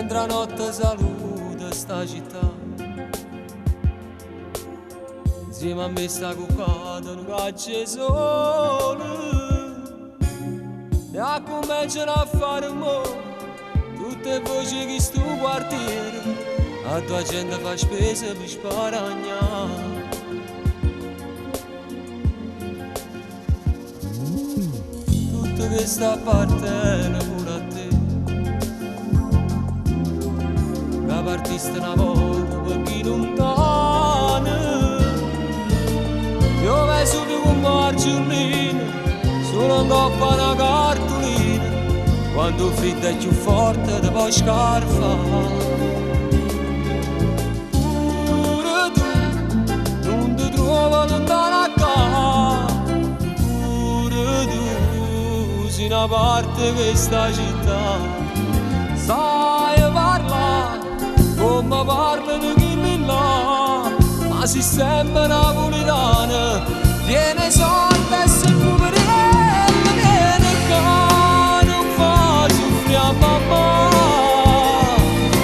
mentre la notte saluta sta città. Insieme a me sta cuccata un caccia sole e cominciano a fare rumore tutte le voci che sto quartiere, a tua gente fa spese per sparagnare. Tutto che sta appartiene pure a te, che partiste una volta per chi lontano. Io vai su di un margiolino, solo un coppa una cartolina, quando il freddo è più forte ti puoi scarfare. Pure tu non ti trovi lontano a casa, pure tu sei una parte di questa città. Sai parlare come parlano chi là, ma si sembra napolitana, viene sorda e si poverella, viene che non fa soffrire a mamma.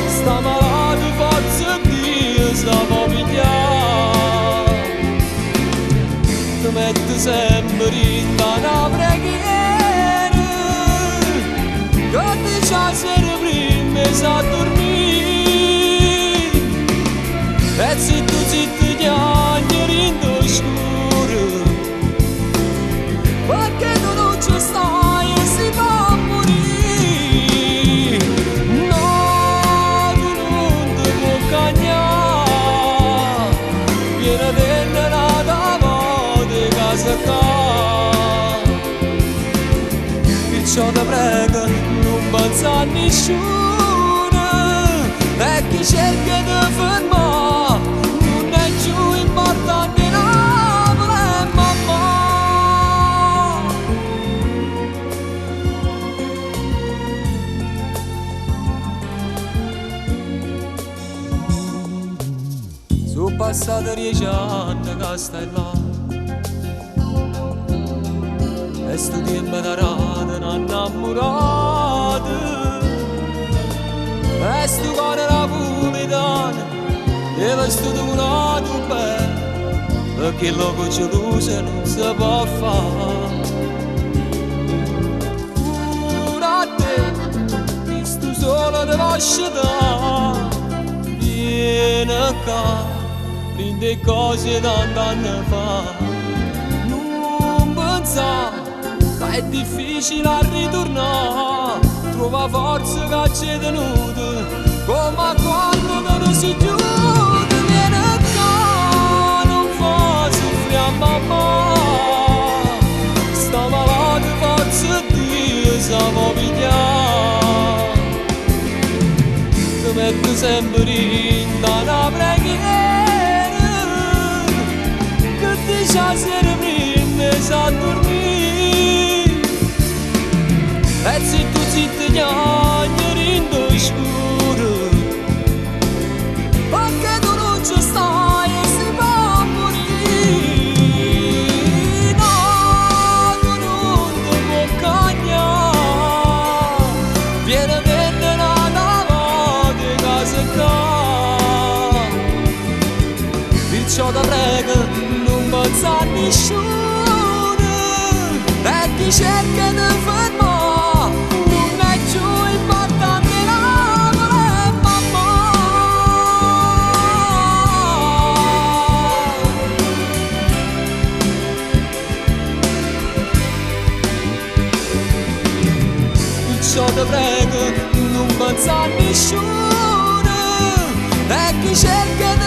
Sta malata forza Dio, sta può pigliare. Ti metti sempre in una preghiera, che ti c'ha sera prima sa dormire. E zitto zitto chiagneri in scuro, perché tu non ci stai e si fa morire. No, tu non ti puoi cagnare, viene dentro di casa qua. Perciò ti prego non pensare a nessuno, e chi cerca di fermare non è più importante Napoli e mamma. Sono passati 10 anni che stai là e sto tempo da rata non innamorato. E sto cuore napolitano e vestito curato bene, perché il loco geloso non si può fare. Pure a te, che sto solo ti lascio dare, vieni qua, prendi cose tant'anni fa. Non pensare che è difficile a ritornare, trova forza che c'è tenuto, come quando te ne si chiude. Viene qua, non fa soffrire a mamma. Sta malata forza Dio, sa può pigliare. Ti metti sempre in una preghiera, che dice a sera prima sa dormire. E zitto zitto chiagneri in scuro, perché tu non ci stai e si fa morire. No, tu non ti puoi cagnare, viene dentro di casa qua. Perciò ti prego non pensare a nessuno, e chi cerca di fermare ti prego non pensare a nessuno, e chi cerca di